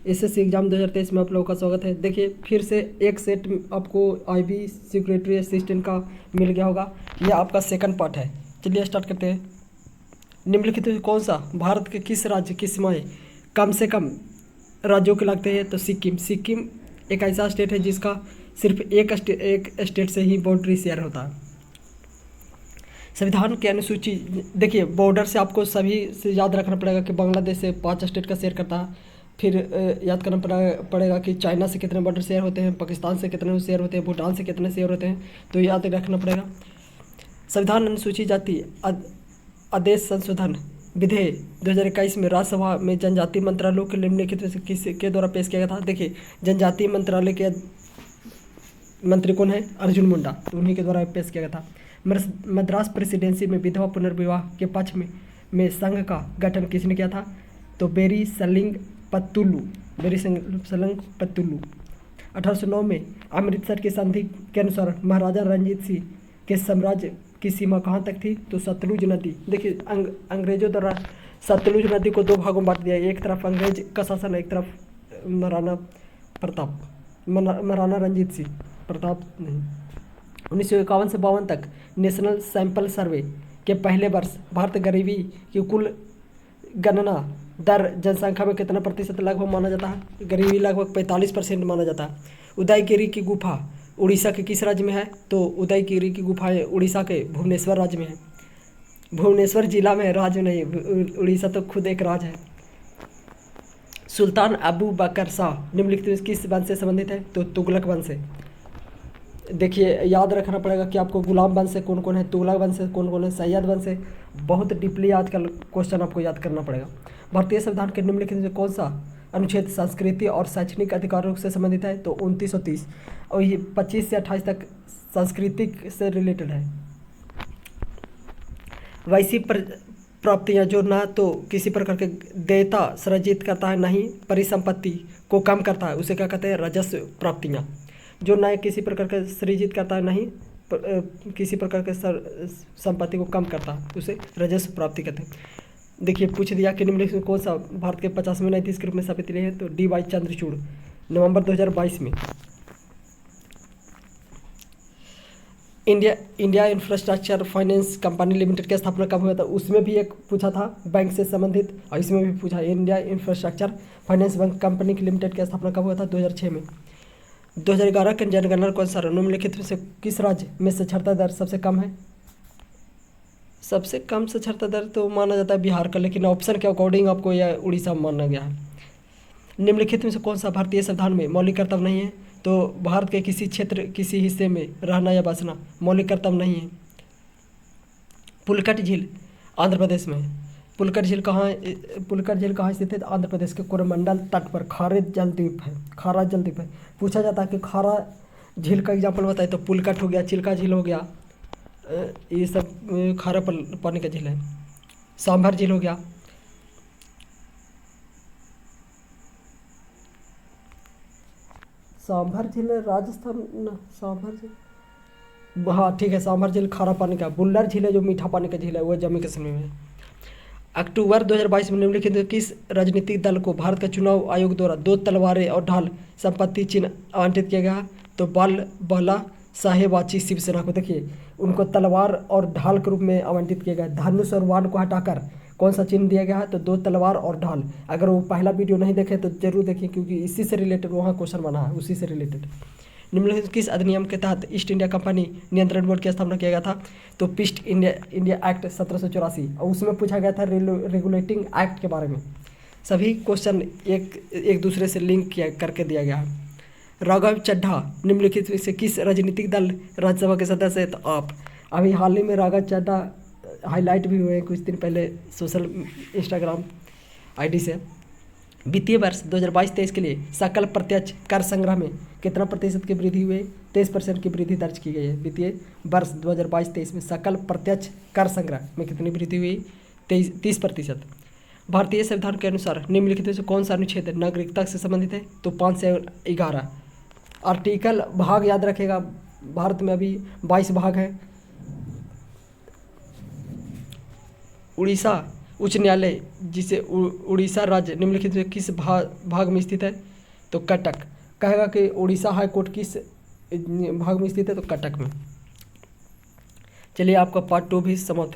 SSC exam 2023 में आप लोगों का स्वागत है। देखिए फिर से एक सेट आपको आईबी सिक्योरिटी असिस्टेंट का मिल गया होगा। यह आपका सेकंड पार्ट है। चलिए स्टार्ट करते हैं। निम्नलिखित में कौन सा भारत के किस राज्य की सीमाएं कम से कम राज्यों के लगते हैं? तो सिक्किम एक ऐसा स्टेट है जिसका सिर्फ एक स्टेट से ही बाउंड्री शेयर होता है। संविधान की अनुसूची, देखिए बॉर्डर से आपको सभी से याद रखना पड़ेगा कि बांग्लादेश से 5 स्टेट का शेयर करता है। फिर याद करना पड़ेगा कि चाइना से कितने बॉर्डर शेयर होते हैं, पाकिस्तान से कितने शेयर होते हैं, भूटान से कितने शेयर होते हैं, तो याद रखना पड़ेगा। संविधान अनुसूची जाति आदेश संशोधन विधेयक 2021 में राज्यसभा में जनजातीय मंत्रालय के निम्नलिखित में से किसके द्वारा पेश किया गया था? देखिए जनजातीय मंत्रालय के मंत्री कौन है? अर्जुन मुंडा, तो उन्हीं के द्वारा पेश किया गया था। मद्रास प्रेसिडेंसी में विधवा पुनर्विवाह के पक्ष में संघ का गठन किसने किया था? तो बेरी सलिंग पत्तुलू 1809 में अमृतसर की संधि के अनुसार महाराजा रणजीत सिंह के साम्राज्य की सीमा कहाँ तक थी? तो सतलुज नदी। देखिए अंग्रेजों द्वारा सतलुज नदी को 2 भागों में बांट दिया। एक तरफ अंग्रेज का शासन, एक तरफ महाराणा रंजीत सिंह प्रताप नहीं। 1951 से 52 तक नेशनल सैंपल सर्वे के पहले वर्ष भारत गरीबी की कुल गणना दर जनसंख्या में कितना प्रतिशत लगभग माना जाता है? गरीबी लगभग 45% माना जाता है। उदयगिरी की गुफा उड़ीसा के किस राज्य में है? तो उदयगिरी की गुफाएं उड़ीसा के भुवनेश्वर राज्य में है। भुवनेश्वर जिला में, राज्य नहीं। उड़ीसा तो खुद एक राज्य है। सुल्तान अबू बकर शाह निम्नलिखित में किस वंश से संबंधित है? तो तुगलक वंश से। देखिए याद रखना पड़ेगा कि आपको गुलाम वंश से कौन कौन है, तुगलक वंश से कौन कौन है, सैयद वंश से। बहुत डीपली आजकल क्वेश्चन आपको याद करना पड़ेगा। भारतीय संविधान के निम्नलिखित में कौन सा अनुच्छेद संस्कृति और शैक्षणिक अधिकारों से संबंधित है? तो 2930 और ये 25 से 28 तक सांस्कृतिक से रिलेटेड है। वैसी प्राप्तियां जो ना तो किसी प्रकार के देयता सृजित करता है, नहीं परिसंपत्ति को कम करता है, उसे क्या कहते हैं? राजस्व प्राप्तियां। जो न किसी प्रकार का सृजित करता है, नहीं किसी प्रकार के संपत्ति को कम करता है, उसे राजस्व प्राप्ति कहते हैं। देखिए पूछ दिया कि निम्नलिखित में कौन सा भारत के 50वें न्यायाधीश के रूप में शपथ लिए हैं? तो डी.वाई. चंद्रचूड़ नवंबर 2022 में। India infrastructure finance company limited की स्थापना कब हुआ था? उसमें भी एक पूछा था बैंक से संबंधित, और इसमें भी पूछा India infrastructure finance bank company की लिमिटेड की स्थापना कब हुआ था? 2006 में। 2011 के जनगणना के अनुसार निम्नलिखित में से किस राज्य में साक्षरता दर सबसे कम है? सबसे कम साक्षरता दर तो माना जाता है बिहार का, लेकिन ऑप्शन के अकॉर्डिंग आपको यह उड़ीसा माना गया है। निम्नलिखित में से कौन सा भारतीय संविधान में मौलिक कर्तव्य नहीं है? तो भारत के किसी क्षेत्र किसी हिस्से में रहना या बसना मौलिक कर्तव्य नहीं है। पुलकट झील आंध्र प्रदेश में। पुलकट झील कहाँ स्थित है? आंध्र प्रदेश के कोरमंडल तट पर खारा जल द्वीप है। पूछा जाता है कि खारा झील का एग्जाम्पल बताए, तो पुलकट हो गया, चिल्का झील हो गया, ये सब खारा पानी का झील है। सांभर झील हो गया। सांभर झील राजस्थान, सांभर झील, हाँ ठीक है, सांभर झील खारा पानी का। बुल्लर झील है जो मीठा पानी का झील है, वो जम्मू कश्मीर में है। अक्टूबर 2022 में निम्नलिखित किस राजनीतिक दल को भारत का चुनाव आयोग द्वारा 2 तलवारें और ढाल संपत्ति चिन्ह आवंटित किया गया? तो बाल बहला साहेबाची शिवसेना को। देखिए उनको तलवार और ढाल के रूप में आवंटित किया गया। धनुष और वाण को हटाकर कौन सा चिन्ह दिया गया है? तो 2 तलवार और ढाल। अगर वो पहला वीडियो नहीं देखे तो जरूर देखिए, क्योंकि इसी से रिलेटेड वहाँ क्वेश्चन बना है, उसी से रिलेटेड। निम्नलिखित किस अधिनियम के तहत ईस्ट इंडिया कंपनी नियंत्रण बोर्ड की स्थापना किया गया था? तो ईस्ट इंडिया एक्ट 1784, और उसमें पूछा गया था रेगुलेटिंग एक्ट के बारे में। सभी क्वेश्चन एक दूसरे से लिंक करके दिया गया है। राघव चड्ढा निम्नलिखित से किस राजनीतिक दल राज्यसभा के सदस्य हैं? तो आप। अभी हाल ही में राघव चड्ढा हाईलाइट भी हुए कुछ दिन पहले सोशल इंस्टाग्राम आईडी से। वित्तीय वर्ष 2022-23 के लिए सकल प्रत्यक्ष कर संग्रह में कितना प्रतिशत की वृद्धि हुई? 23% की वृद्धि दर्ज की गई है। वित्तीय वर्ष 2022-23 में सकल प्रत्यक्ष कर संग्रह में कितनी वृद्धि हुई? 30%। भारतीय संविधान के अनुसार निम्नलिखित में से कौन सा अनुच्छेद नागरिकता से संबंधित है? तो 5 से 11। आर्टिकल भाग याद रखेगा, भारत में अभी 22 भाग हैं। उड़ीसा उच्च न्यायालय जिसे उड़ीसा राज्य निम्नलिखित में किस भाग में स्थित है? तो कटक। कहेगा कि उड़ीसा हाई कोर्ट किस भाग में स्थित है? तो कटक में। चलिए आपका पार्ट 2 भी समाप्त हो